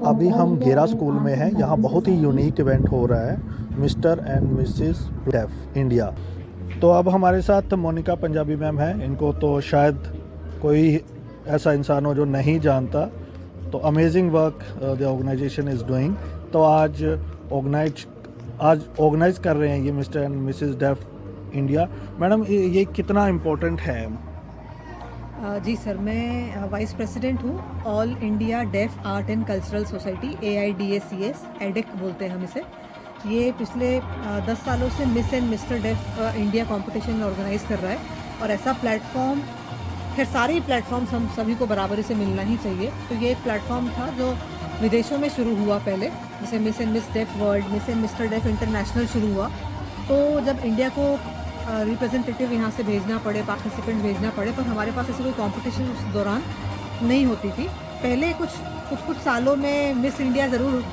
अभी हम घेरा स्कूल में हैं। यहाँ बहुत ही यूनिक इवेंट हो रहा है, Mr and Mrs deaf India. तो अब हमारे साथ मोनिका पंजाबी मैम है। इनको तो शायद कोई ऐसा इंसान हो जो नहीं जानता। तो amazing work the organisation is doing. तो आज ऑर्गेनाइज कर रहे हैं ये Mr and Mrs deaf India. Madam ये कितना इम्पोर्टेंट है? जी सर, मैं वाइस प्रेसिडेंट हूँ all India deaf art and cultural society AIDACS, एडेक बोलते हैं हम इसे। ये पिछले 10 सालों से miss and mister deaf India competition organise कर रहा है। और ऐसा प्लेटफॉर्म, खैर सारे ही प्लेटफॉर्म्स हम सभी को बराबरी से मिलना ही चाहिए। तो ये एक प्लेटफॉर्म था जो विदेशों में शुरू हुआ पहले, जैसे miss and miss deaf world, miss and mister deaf international शुरू हुआ। तो जब इंडिया को रिप्रेजेंटेटिव यहाँ से भेजना पड़े, पार्टिसिपेंट भेजना पड़े, पर हमारे पास ऐसी कोई कंपटीशन उस दौरान नहीं होती थी। पहले कुछ सालों में मिस इंडिया ज़रूर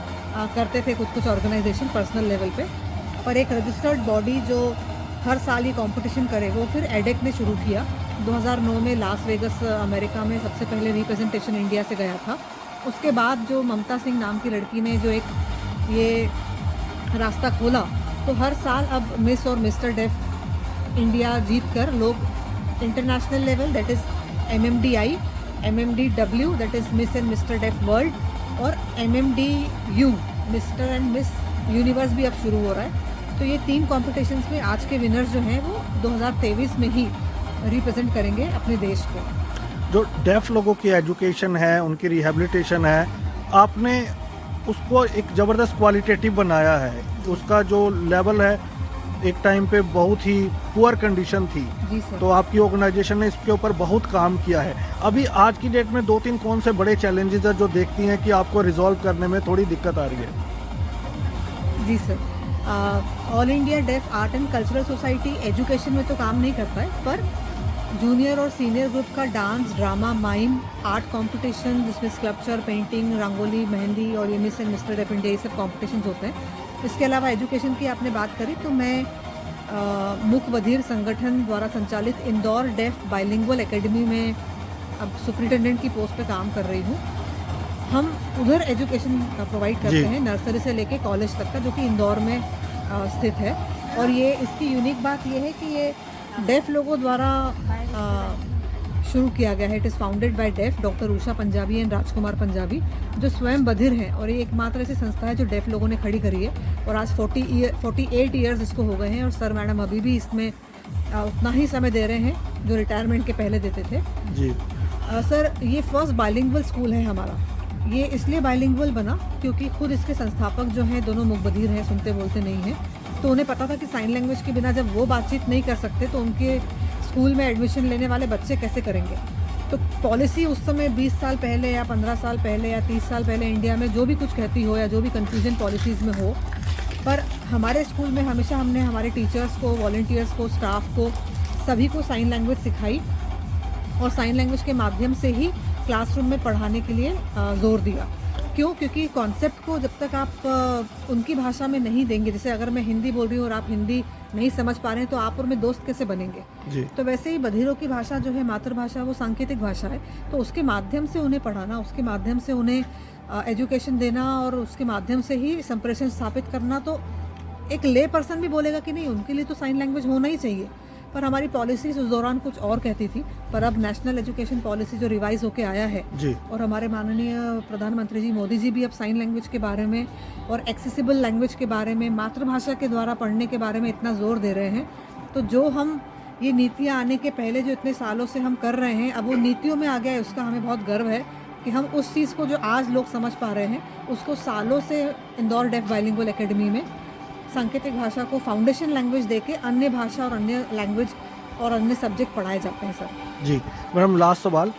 करते थे कुछ ऑर्गेनाइजेशन पर्सनल लेवल पे, पर एक रजिस्टर्ड बॉडी जो हर साल ये कंपटीशन करे वो फिर एडेक ने शुरू किया। 2009 में लास वेगस अमेरिका में सबसे पहले रिप्रेजेंटेशन इंडिया से गया था। उसके बाद जो ममता सिंह नाम की लड़की ने जो एक ये रास्ता खोला, तो हर साल अब मिस और मिस्टर डेफ इंडिया जीत कर लोग international level, that is MMDI, MMDW, that is miss and mister deaf world, और MMDU, Mr and miss universe भी अब शुरू हो रहा है। तो ये 3 कॉम्पिटिशन्स में आज के विनर्स जो हैं वो 2023 में ही रिप्रेजेंट करेंगे अपने देश को। जो डेफ लोगों की एजुकेशन है, उनकी रिहेबिलिटेशन है, आपने उसको एक ज़बरदस्त क्वालिटेटिव बनाया है। उसका जो लेवल है, एक टाइम पे बहुत ही पुअर कंडीशन थी। जी सर। तो आपकी ऑर्गेनाइजेशन ने इसके ऊपर बहुत काम किया है। अभी आज की डेट में 2-3 कौन से बड़े चैलेंजेस हैं जो देखती हैं कि आपको रिजॉल्व करने में थोड़ी दिक्कत आ रही है? जी sir, all India deaf art and cultural society education में तो काम नहीं करता है, पर जूनियर और सीनियर ग्रुप का dance, drama, mime, art competition जिसमें स्कल्पचर, पेंटिंग, रंगोली, मेहंदी और ये miss and mister deaf India ये सब कॉम्पिटिशन्स होते हैं। इसके अलावा एजुकेशन की आपने बात करी तो मैं मुख बधिर संगठन द्वारा संचालित इंदौर डेफ बाइलिंगुअल एकेडमी में अब सुपरिटेंडेंट की पोस्ट पे काम कर रही हूँ। हम उधर एजुकेशन प्रोवाइड करते हैं, नर्सरी से लेके कॉलेज तक का, जो कि इंदौर में स्थित है। और ये इसकी यूनिक बात ये है कि ये डेफ लोगों द्वारा शुरू किया गया है। It is founded by deaf doctor Usha Punjabi and Rajkumar Punjabi, जो स्वयं बधिर हैं। और ये एकमात्र ऐसी संस्था है जो डेफ लोगों ने खड़ी करी है। और आज 48 ईयर्स इसको हो गए हैं। और सर मैडम अभी भी इसमें उतना ही समय दे रहे हैं जो रिटायरमेंट के पहले देते थे। जी सर, ये फर्स्ट बाइलिंगुअल स्कूल है हमारा। ये इसलिए बाइलिंगुअल बना क्योंकि खुद इसके संस्थापक जो हैं दोनों मुख बधिर हैं, सुनते बोलते नहीं हैं। तो उन्हें पता था कि साइन लैंग्वेज के बिना जब वो बातचीत नहीं कर सकते तो उनके स्कूल में एडमिशन लेने वाले बच्चे कैसे करेंगे। तो पॉलिसी उस समय 20 साल पहले या 15 साल पहले या 30 साल पहले इंडिया में जो भी कुछ कहती हो या जो भी कन्फ्यूजन पॉलिसीज़ में हो, पर हमारे स्कूल में हमेशा हमने हमारे टीचर्स को, वॉलंटियर्स को, स्टाफ को, सभी को साइन लैंग्वेज सिखाई और साइन लैंग्वेज के माध्यम से ही क्लासरूम में पढ़ाने के लिए जोर दिया। क्यों? क्योंकि कॉन्सेप्ट को जब तक आप उनकी भाषा में नहीं देंगे, जैसे अगर मैं हिंदी बोल रही हूँ और आप हिंदी नहीं समझ पा रहे हैं तो आप और मैं दोस्त कैसे बनेंगे? जी। तो वैसे ही बधिरों की भाषा जो है, मातृभाषा, वो सांकेतिक भाषा है। तो उसके माध्यम से उन्हें पढ़ाना, उसके माध्यम से उन्हें एजुकेशन देना और उसके माध्यम से ही संप्रेषण स्थापित करना, तो एक ले पर्सन भी बोलेगा कि नहीं, उनके लिए तो साइन लैंग्वेज होना ही चाहिए। पर हमारी पॉलिसीज उस दौरान कुछ और कहती थी। पर अब नेशनल एजुकेशन पॉलिसी जो रिवाइज होके आया है जी, और हमारे माननीय प्रधानमंत्री जी मोदी जी भी अब साइन लैंग्वेज के बारे में और एक्सेसिबल लैंग्वेज के बारे में, मातृभाषा के द्वारा पढ़ने के बारे में इतना जोर दे रहे हैं। तो जो हम ये नीतियाँ आने के पहले जो इतने सालों से हम कर रहे हैं, अब वो नीतियों में आ गया है। उसका हमें बहुत गर्व है कि हम उस चीज़ को जो आज लोग समझ पा रहे हैं, उसको सालों से इंदौर डेफ बाइलिंगुअल एकेडमी में सांकेतिक भाषा को फाउंडेशन लैंग्वेज देके अन्य भाषा और अन्य लैंग्वेज और अन्य सब्जेक्ट पढ़ाए जाते हैं। सर जी, मैडम लास्ट सवाल,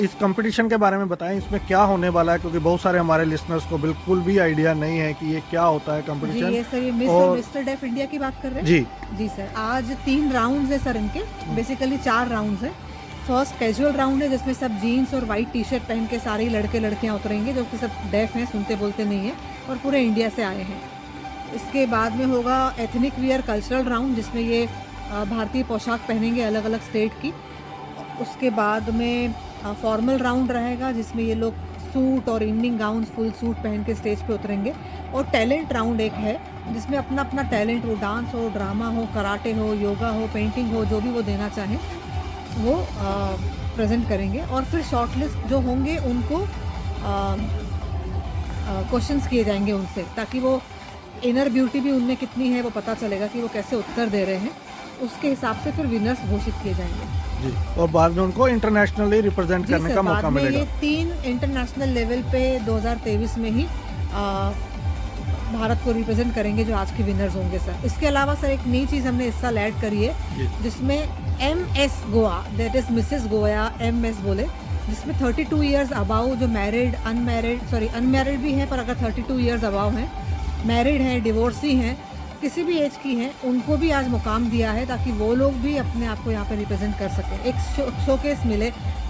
इस कंपटीशन के बारे में बताएं, इसमें क्या होने वाला है? क्योंकि बहुत सारे हमारे लिसनर्स को बिल्कुल भी आइडिया नहीं है कि ये क्या होता है कंपटीशन। जी, ये सर, ये मिस और मिस्टर डेफ इंडिया की बात कर रहे हैं। जी जी सर, आज 3 राउंड्स है सर इनके, बेसिकली 4 राउंड्स है। फर्स्ट कैजुअल राउंड है जिसमें सब जीन्स और वाइट टी-शर्ट पहन के सारे लड़के लड़कियाँ उतरेंगे जो कि सब डेफ हैं, सुनते बोलते नहीं हैं और पूरे इंडिया से आए हैं। इसके बाद में होगा एथनिक वियर कल्चरल राउंड, जिसमें ये भारतीय पोशाक पहनेंगे अलग अलग स्टेट की। उसके बाद में फॉर्मल राउंड रहेगा जिसमें ये लोग सूट और इवनिंग गाउन्स, फुल सूट पहन के स्टेज पे उतरेंगे। और टैलेंट राउंड एक है जिसमें अपना अपना टैलेंट, वो डांस हो, ड्रामा हो, कराटे हो, योगा हो, पेंटिंग हो, जो भी वो देना चाहें वो प्रेजेंट करेंगे। और फिर शॉर्टलिस्ट जो होंगे उनको क्वेश्चंस किए जाएंगे उनसे, ताकि वो इनर ब्यूटी भी उनमें कितनी है वो पता चलेगा कि वो कैसे उत्तर दे रहे हैं। उसके हिसाब से फिर विनर्स घोषित किए जाएंगे जी। और बाद में उनको इंटरनेशनली रिप्रेजेंट करने का मौका मिलेगा। ये 3 इंटरनेशनल लेवल पे 2023 में ही भारत को रिप्रेजेंट करेंगे जो आज के विनर्स होंगे सर। इसके अलावा सर एक नई चीज़ हमने इस साल ऐड करी है जिसमें MS Goa, that is Mrs Goa, MS बोले, जिसमें 32 ईयर्स अबाउ जो अनमैरिड भी हैं, पर अगर 32 ईयर्स अबाउ हैं, मैरिड हैं, डिवोर्सी हैं, किसी भी एज की हैं, उनको भी आज मुकाम दिया है ताकि वो लोग भी अपने आप को यहाँ पे रिप्रेजेंट कर सकें। एक शोकेस मिले,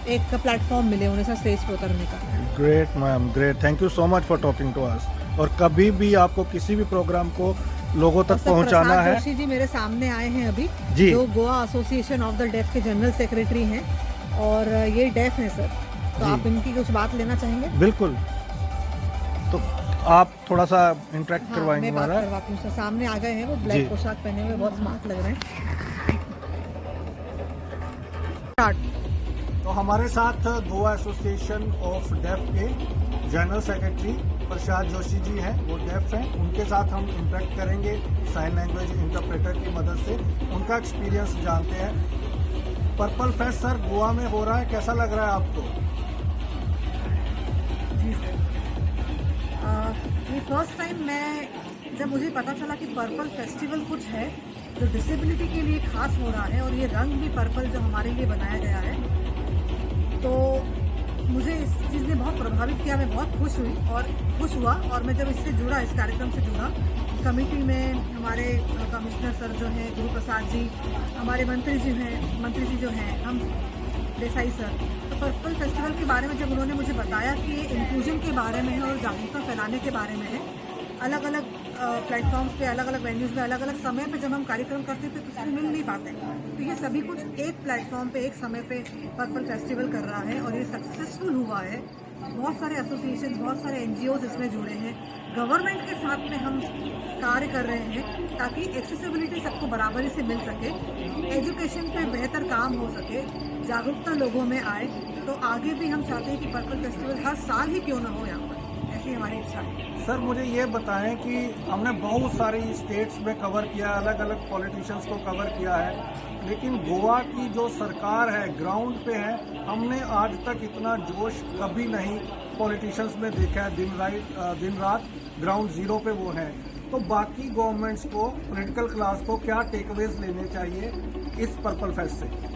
एक प्लेटफॉर्म मिले उन्हें सर स्टेज पे उतरने का। Great ma'am, great, thank you so much for talking to us. और कभी भी आपको किसी भी प्रोग्राम को लोगों तक पहुंचाना है। जोशी जी मेरे सामने आए हैं अभी जी, जो Goa association of the deaf के जनरल सेक्रेटरी हैं और ये डेफ हैं सर, तो आप इनकी कुछ बात लेना चाहेंगे? बिल्कुल, तो आप थोड़ा सा इंटरेक्ट करवाएंगे? मैं बात करवाती हूँ सर। सामने आ गए हैं, वो ब्लैक पोशाक पहने हुए बहुत स्मार्ट लग रहे हैं। तो हमारे साथ गोवा एसोसिएशन ऑफ डेफ के जनरल सेक्रेटरी प्रसाद जोशी जी हैं, वो डेफ हैं। उनके साथ हम इंटरेक्ट करेंगे साइन लैंग्वेज इंटरप्रेटर की मदद से, उनका एक्सपीरियंस जानते हैं। पर्पल फेस्ट सर गोवा में हो रहा है, कैसा लग रहा है आपको? जी सर, ये फर्स्ट टाइम जब मुझे पता चला कि पर्पल फेस्टिवल कुछ है जो डिसेबिलिटी के लिए खास हो रहा है और ये रंग भी पर्पल जो हमारे लिए बनाया गया है, तो मुझे इस चीज़ ने बहुत प्रभावित किया। मैं बहुत खुश हुआ और मैं जब इससे जुड़ा, इस कार्यक्रम से जुड़ा, कमेटी में हमारे कमिश्नर सर जो हैं गुरु प्रसाद जी, हमारे मंत्री जी जो हैं हम देसाई सर, तो पर्पल फेस्टिवल के बारे में जब उन्होंने मुझे बताया कि ये इंक्लूजन के बारे में है और जागरूकता फैलाने के बारे में है, अलग अलग प्लेटफॉर्म्स पे, अलग अलग वेन्यूज़ में, अलग अलग समय पे जब हम कार्यक्रम करते थे तो उसमें मिल नहीं पाते, तो ये सभी कुछ एक प्लेटफॉर्म पे, एक समय पे पर्पल फेस्टिवल कर रहा है और ये सक्सेसफुल हुआ है। बहुत सारे एसोसिएशन, बहुत सारे NGOs इसमें जुड़े हैं। गवर्नमेंट के साथ में हम कार्य कर रहे हैं ताकि एक्सेसिबिलिटी सबको बराबरी से मिल सके, एजुकेशन पे बेहतर काम हो सके, जागरूकता लोगों में आए। तो आगे भी हम चाहते हैं कि पर्पल फेस्टिवल हर साल ही क्यों ना हो यहाँ पर, ऐसी हमारी इच्छा है। सर मुझे ये बताएं कि हमने बहुत सारी स्टेट्स में कवर किया, अलग अलग पॉलिटिशियंस को कवर किया है, लेकिन गोवा की जो सरकार है ग्राउंड पे है, हमने आज तक इतना जोश कभी नहीं पॉलिटिशियंस में देखा है। दिन रात ग्राउंड जीरो पे वो है। तो बाकी गवर्नमेंट्स को, पॉलिटिकल क्लास को क्या टेकअवेज लेने चाहिए इस पर्पल फेस्ट से?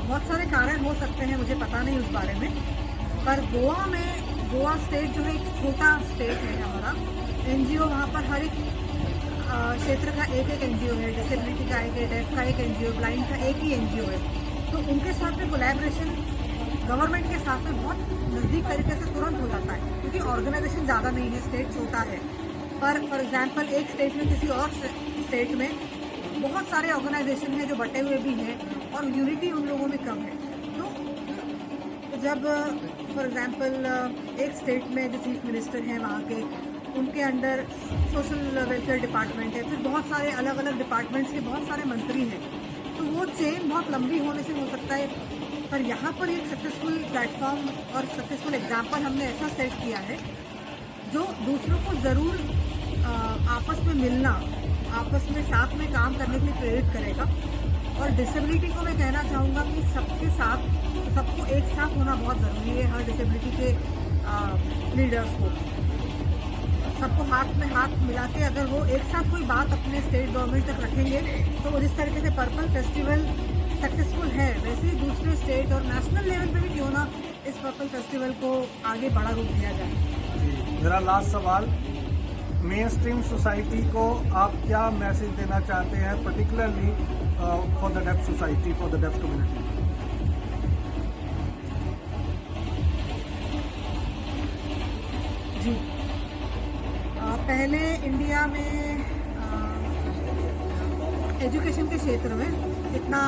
बहुत सारे कारण हो सकते हैं, मुझे पता नहीं उस बारे में, पर गोवा स्टेट जो है एक छोटा स्टेट है हमारा। NGO वहाँ पर हर एक क्षेत्र का एक NGO है, डिसेबिलिटी का एक, डेफ का एक NGO, ब्लाइंड का एक ही NGO है। तो उनके साथ में कोलैबोरेशन गवर्नमेंट के साथ में बहुत नज़दीक तरीके से तुरंत हो जाता है, क्योंकि ऑर्गेनाइजेशन ज़्यादा नहीं है, स्टेट छोटा है। पर फॉर एग्जाम्पल एक स्टेट में किसी और स्टेट में बहुत सारे ऑर्गेनाइजेशन हैं जो बटे हुए भी हैं और यूनिटी उन लोगों में कम है। तो जब फॉर एग्जांपल एक स्टेट में जो चीफ मिनिस्टर हैं वहाँ के, उनके अंडर सोशल वेलफेयर डिपार्टमेंट है, फिर बहुत सारे अलग अलग डिपार्टमेंट्स के बहुत सारे मंत्री हैं, तो वो चेन बहुत लंबी होने से हो सकता है। पर यहाँ पर एक सक्सेसफुल प्लेटफॉर्म और सक्सेसफुल एग्जाम्पल हमने ऐसा सेट किया है जो दूसरों को ज़रूर आपस में मिलना, आपस में साथ में काम करने के लिए प्रेरित करेगा। और डिसेबिलिटी को मैं कहना चाहूँगा कि सबके साथ, सबको एक साथ होना बहुत ज़रूरी है। हर डिसेबिलिटी के लीडर्स को, सबको हाथ में हाथ मिला के अगर वो एक साथ कोई बात अपने स्टेट गवर्नमेंट तक रखेंगे, तो जिस तरीके से पर्पल फेस्टिवल सक्सेसफुल है, वैसे ही दूसरे स्टेट और नेशनल लेवल पे भी क्यों ना इस पर्पल फेस्टिवल को आगे बड़ा रूप दिया जाए। मेरा लास्ट सवाल, मेन स्ट्रीम सोसाइटी को आप क्या मैसेज देना चाहते हैं, particularly for the deaf society, for the deaf community? जी, पहले इंडिया में एजुकेशन के क्षेत्र में इतना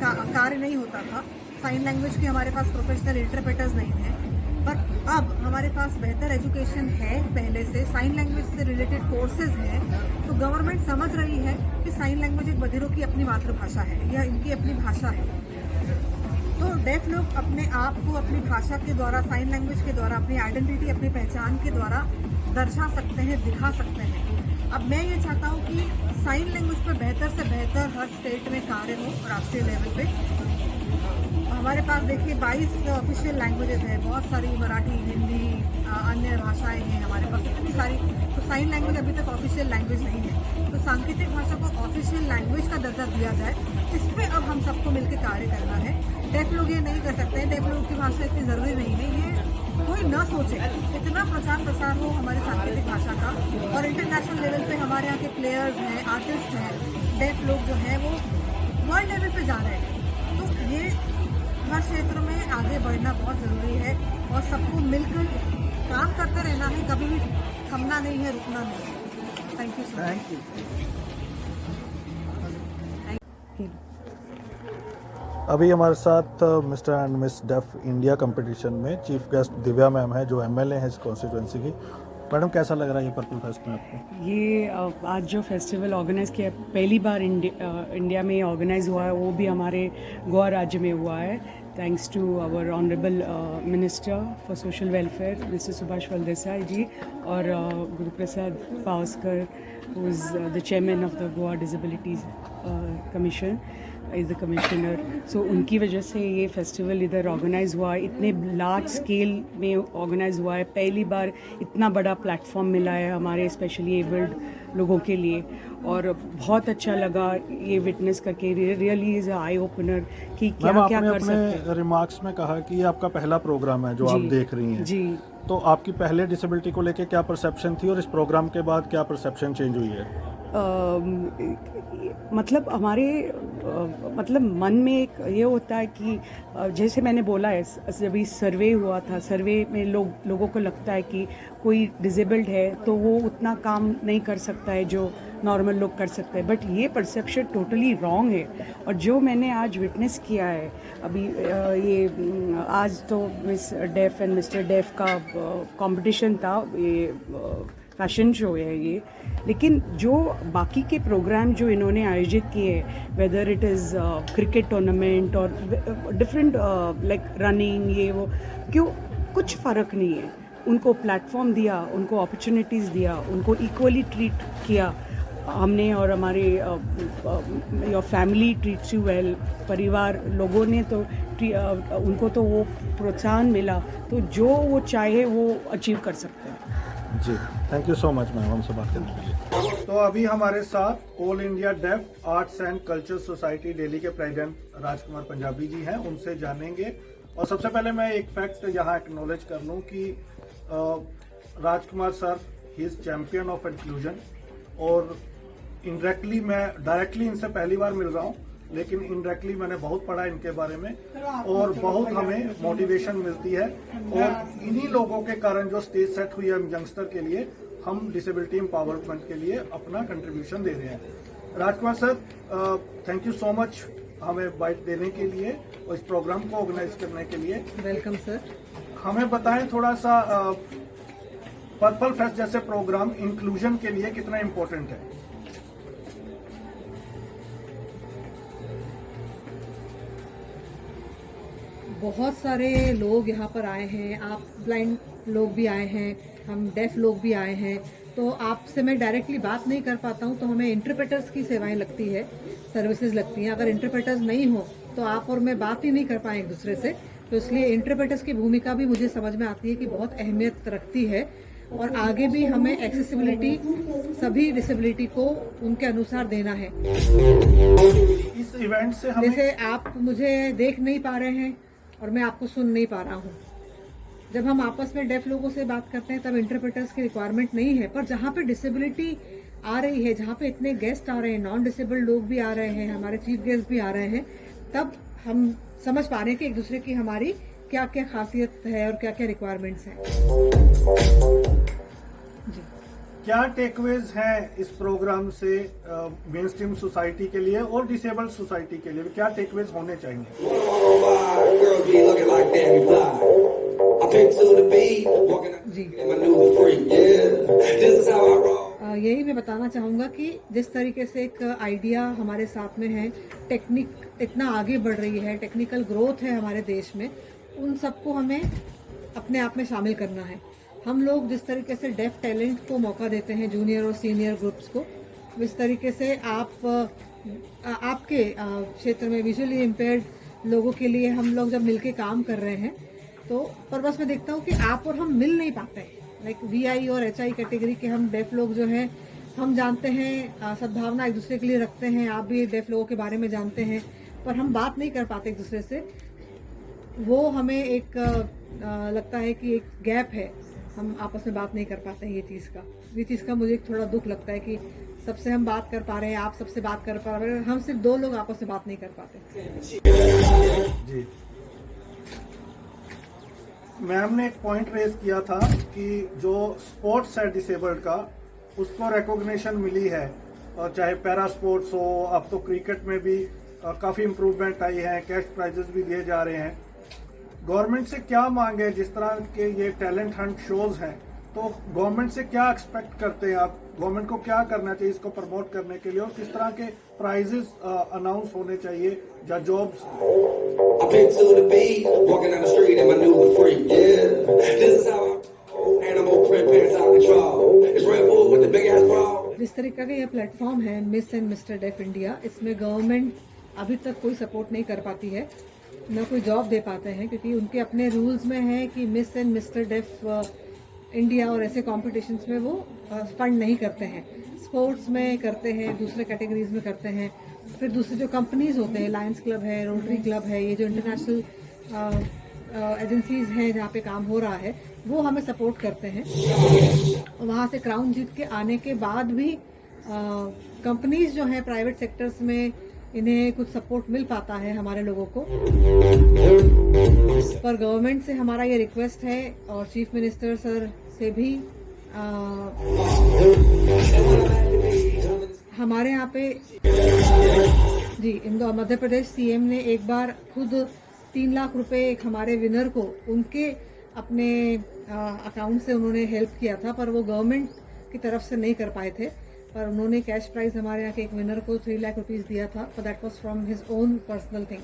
कार्य नहीं होता था। साइन लैंग्वेज के हमारे पास प्रोफेशनल इंटरप्रेटर्स नहीं हैं, पर अब हमारे पास बेहतर एजुकेशन है पहले से, साइन लैंग्वेज से रिलेटेड कोर्सेज हैं, तो गवर्नमेंट समझ रही है कि साइन लैंग्वेज एक बधिरों की अपनी मातृभाषा है, यह इनकी अपनी भाषा है। तो डेफ लोग अपने आप को अपनी भाषा के द्वारा, साइन लैंग्वेज के द्वारा, अपनी आइडेंटिटी, अपनी पहचान के द्वारा दर्शा सकते हैं, दिखा सकते हैं। अब मैं ये चाहता हूँ कि साइन लैंग्वेज पर बेहतर से बेहतर हर स्टेट में कार्य हो, राष्ट्रीय लेवल पे। हमारे पास देखिए 22 ऑफिशियल लैंग्वेजेस हैं, बहुत सारी, मराठी, हिंदी, अन्य भाषाएं हैं हमारे पास, इतनी सारी। तो साइन लैंग्वेज अभी तक ऑफिशियल लैंग्वेज नहीं है, तो सांकेतिक भाषा को ऑफिशियल लैंग्वेज का दर्जा दिया जाए, इस पे अब हम सबको मिलकर कार्य करना है। डेफ लोग ये नहीं कर सकते हैं, डेफ लोगों की भाषा इतनी ज़रूरी नहीं है, ये कोई न सोचे। इतना प्रचार प्रसार हो हमारे सांकेतिक भाषा का, और इंटरनेशनल लेवल पे हमारे यहाँ के प्लेयर्स हैं, आर्टिस्ट हैं, डेफ लोग जो हैं वो वर्ल्ड लेवल पे जा रहे हैं। तो ये हर क्षेत्र में आगे बढ़ना बहुत ज़रूरी है, और सबको मिलकर काम करते रहना है, कभी भी थमना नहीं है, रुकना नहीं है। Thank you so much. अभी हमारे साथ Mr and miss deaf India competition में चीफ गेस्ट दिव्या मैम है, जो एमएलए हैं इस कॉन्स्टिट्यूंसी की। मैडम, कैसा लग रहा है ये पर्पल फेस्ट में आपको? ये आज जो फेस्टिवल ऑर्गेनाइज किया, पहली बार इंडिया में ऑर्गेनाइज हुआ है, वो भी हमारे गोवा राज्य में हुआ है, thanks to our honourable minister for social welfare mister Subhash Phaldesai ji, और Guruprasad Pawaskar, who is the chairman of the Goa disabilities commission, is the commissioner. So उनकी वजह से ये फेस्टिवल इधर ऑर्गेनाइज हुआ है, इतने लार्ज स्केल में ऑर्गेनाइज हुआ है, पहली बार इतना बड़ा प्लेटफॉर्म मिला है हमारे स्पेशली एबल्ड लोगों के लिए, और बहुत अच्छा लगा ये विटनेस करके। रियली इज़ आई ओपनर कि क्या क्या कर सकते हैं। अपने रिमार्क्स में कहा कि ये आपका पहला प्रोग्राम है जो आप देख रही हैं जी, तो आपकी पहले डिसेबिलिटी को लेके क्या परसेप्शन थी, और इस प्रोग्राम के बाद क्या परसेप्शन चेंज हुई है? मतलब हमारे मतलब मन में एक ये होता है कि जैसे मैंने बोला है, जब ये सर्वे हुआ था, सर्वे में लोगों को लगता है कि कोई डिसेबल्ड है तो वो उतना काम नहीं कर सकता है जो नॉर्मल लोग कर सकते हैं, बट ये परसेप्शन टोटली रॉन्ग है। और जो मैंने आज विटनेस किया है अभी, ये आज तो miss deaf and mister deaf का कंपटीशन था, ये फैशन शो है ये, लेकिन जो बाकी के प्रोग्राम जो इन्होंने आयोजित किए, whether it is cricket tournament और डिफरेंट लाइक रनिंग, ये वो, क्यों कुछ फ़र्क नहीं है। उनको प्लेटफॉर्म दिया, उनको अपॉर्चुनिटीज़ दिया, उनको इक्वली ट्रीट किया हमने, और हमारे your family treats you well, परिवार लोगों ने तो उनको तो वो प्रोत्साहन मिला, तो जो वो चाहे वो अचीव कर सकते हैं। जी, thank you so much ma'am हमसे बात करने के लिए। तो अभी हमारे साथ all India deaf arts and culture society Delhi के प्रेसिडेंट राजकुमार पंजाबी जी हैं, उनसे जानेंगे। और सबसे पहले मैं एक फैक्ट यहाँ एक्नॉलेज कर लूँ कि Rajkumar sir he is champion of inclusion, और इनडायरेक्टली, मैं डायरेक्टली इनसे पहली बार मिल रहा हूँ, लेकिन इनडायरेक्टली मैंने बहुत पढ़ा इनके बारे में, और बहुत हमें मोटिवेशन मिलती है। और इन्हीं लोगों के कारण जो स्टेज सेट हुई है यंगस्टर के लिए, हम डिसेबिलिटी एम्पावरमेंट के लिए अपना कंट्रीब्यूशन दे रहे हैं। Rajkumar sir, thank you so much हमें बाइट देने के लिए और इस प्रोग्राम को ऑर्गेनाइज करने के लिए। Welcome sir. हमें बताएं थोड़ा सा, पर्पल फेस्ट जैसे प्रोग्राम इंक्लूजन के लिए कितना इम्पोर्टेंट है? बहुत सारे लोग यहाँ पर आए हैं, आप ब्लाइंड लोग भी आए हैं, हम डेफ लोग भी आए हैं, तो आपसे मैं डायरेक्टली बात नहीं कर पाता हूँ, तो हमें इंटरप्रेटर्स की सेवाएं लगती है, सर्विसेज लगती हैं। अगर इंटरप्रेटर्स नहीं हो तो आप और मैं बात ही नहीं कर पाए एक दूसरे से, तो इसलिए इंटरप्रेटर्स की भूमिका भी मुझे समझ में आती है कि बहुत अहमियत रखती है, और आगे भी हमें एक्सेसिबिलिटी, सभी डिसेबिलिटी को उनके अनुसार देना है। इस इवेंट से हमें, जैसे आप मुझे देख नहीं पा रहे हैं और मैं आपको सुन नहीं पा रहा हूँ, जब हम आपस में डेफ लोगों से बात करते हैं तब इंटरप्रेटर्स की रिक्वायरमेंट नहीं है, पर जहाँ पे डिसेबिलिटी आ रही है, जहाँ पे इतने गेस्ट आ रहे हैं, नॉन डिसेबल्ड लोग भी आ रहे हैं, हमारे चीफ गेस्ट भी आ रहे हैं, तब हम समझ पा रहे हैं कि एक दूसरे की हमारी क्या क्या खासियत है और क्या क्या रिक्वायरमेंट्स हैं। जी। क्या टेकअवेज हैं इस प्रोग्राम से मेन स्ट्रीम सोसाइटी के लिए और डिसेबल्ड सोसाइटी के लिए, क्या टेकअवेज होने चाहिए? जी यही मैं बताना चाहूँगा कि जिस तरीके से एक आइडिया हमारे साथ में है, टेक्निक इतना आगे बढ़ रही है, टेक्निकल ग्रोथ है हमारे देश में, उन सबको हमें अपने आप में शामिल करना है। हम लोग जिस तरीके से डेफ टैलेंट को मौका देते हैं, जूनियर और सीनियर ग्रुप्स को, इस तरीके से आपके क्षेत्र में विजुअली इम्पेयर्ड लोगों के लिए हम लोग जब मिलके काम कर रहे हैं तो पर बस मैं देखता हूँ कि आप और हम मिल नहीं पाते हैं। लाइक VI और HI कैटेगरी के हम डेफ लोग जो हैं, हम जानते हैं सद्भावना एक दूसरे के लिए रखते हैं, आप भी डेफ लोगों के बारे में जानते हैं, पर हम बात नहीं कर पाते एक दूसरे से। वो हमें एक लगता है कि एक गैप है, हम आपस में बात नहीं कर पाते हैं। ये चीज़ का मुझे थोड़ा दुख लगता है कि सबसे हम बात कर पा रहे हैं, आप सबसे बात कर पा रहे हैं, हम सिर्फ 2 लोग आपस में बात नहीं कर पाते। जी मैम ने एक पॉइंट रेज किया था कि जो स्पोर्ट्स है डिसेबल्ड का, उसको रिकॉग्निशन मिली है, और चाहे पैरा स्पोर्ट्स हो, अब तो क्रिकेट में भी काफ़ी इम्प्रूवमेंट आई है, कैश प्राइजेस भी दिए जा रहे हैं। गवर्नमेंट से क्या मांगे? जिस तरह के ये टैलेंट हंट शोज हैं, तो गवर्नमेंट से क्या एक्सपेक्ट करते हैं आप? गवर्नमेंट को क्या करना चाहिए इसको प्रमोट करने के लिए, और किस तरह के प्राइजेस अनाउंस होने चाहिए या जॉब्स? जिस तरीके का ये प्लेटफॉर्म है miss and mister deaf India, इसमें गवर्नमेंट अभी तक कोई सपोर्ट नहीं कर पाती है, न कोई जॉब दे पाते हैं, क्योंकि उनके अपने रूल्स में है कि miss and mister deaf India और ऐसे कॉम्पिटिशन्स में वो फंड नहीं करते हैं। स्पोर्ट्स में करते हैं, दूसरे कैटेगरीज में करते हैं, फिर दूसरे जो कंपनीज होते हैं, लायंस क्लब है, रोटरी क्लब है, ये जो इंटरनेशनल एजेंसीज हैं जहाँ पे काम हो रहा है, वो हमें सपोर्ट करते हैं। वहाँ से क्राउन जीत के आने के बाद भी कंपनीज जो हैं प्राइवेट सेक्टर्स में, इन्हें कुछ सपोर्ट मिल पाता है हमारे लोगों को। पर गवर्नमेंट से हमारा ये रिक्वेस्ट है, और चीफ मिनिस्टर सर से भी, हमारे यहाँ पे जी इंदौर मध्य प्रदेश CM ने एक बार खुद 3 लाख रुपए एक हमारे विनर को उनके अपने अकाउंट से उन्होंने हेल्प किया था, पर वो गवर्नमेंट की तरफ से नहीं कर पाए थे। पर उन्होंने कैश प्राइज हमारे यहाँ के एक विनर को 3 लाख रुपीस दिया था, पर that was from his own personal thing,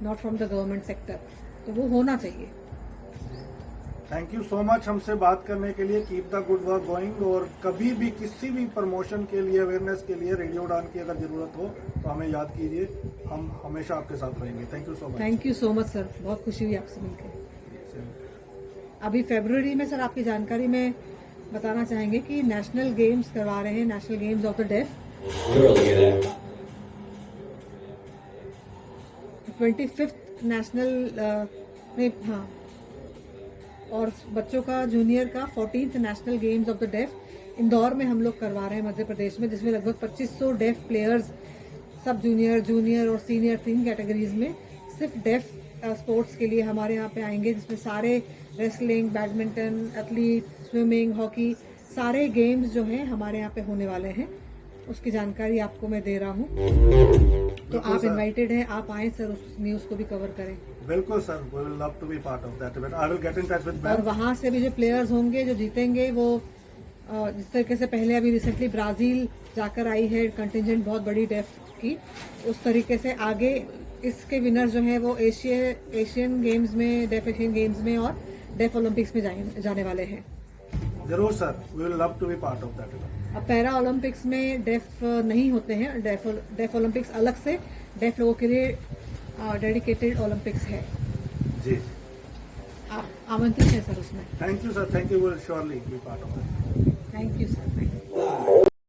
not from the government sector. तो वो होना चाहिए। थैंक यू सो मच हमसे बात करने के लिए। Keep the good work going, और कभी भी किसी भी प्रमोशन के लिए, अवेयरनेस के लिए रेडियो उड़ान की अगर जरूरत हो तो हमें याद कीजिए, हम हमेशा आपके साथ रहेंगे। Thank you so much. Thank you so much sir, बहुत खुशी हुई आपसे मिलकर। अभी फरवरी में सर आपकी जानकारी में बताना चाहेंगे कि नेशनल गेम्स करवा रहे हैं, national games of the deaf 25th national में, हाँ, और बच्चों का जूनियर का 14th national games of the deaf Indore में हम लोग करवा रहे हैं मध्य प्रदेश में, जिसमें लगभग 2500 डेफ प्लेयर्स, सब जूनियर और सीनियर 3 कैटेगरीज में सिर्फ डेफ स्पोर्ट्स के लिए हमारे यहाँ पे आएंगे, जिसमें सारे wrestling, badminton, athlete, swimming, hockey, सारे गेम्स जो हैं हमारे यहाँ पे होने वाले हैं। उसकी जानकारी आपको मैं दे रहा हूँ, तो आप इनवाइटेड हैं, आप आए सर, उस न्यूज़ को भी कवर करें। बिल्कुल sir, we will love to be part of that event. I will get in touch with और वहाँ से भी जो प्लेयर्स होंगे जो जीतेंगे, वो जिस तरीके से पहले अभी रिसेंटली ब्राजील जाकर आई है कंटिजेंट बहुत बड़ी डेफ की, उस तरीके से आगे इसके विनर जो हैं वो एशियन गेम्स में, डेफ एशियन गेम्स में और डेफ ओलंपिक्स में जाने वाले हैं। जरूर sir, we will love to be part of that event. अब पैरा ओलंपिक्स में डेफ नहीं होते हैं, डेफ ओलंपिक्स अलग से डेफ लोगों के लिए डेडिकेटेड ओलंपिक्स है जी। आप आमंत्रित हैं सर उसमें। Thank you sir, thank you, will surely be part of that. Thank you sir.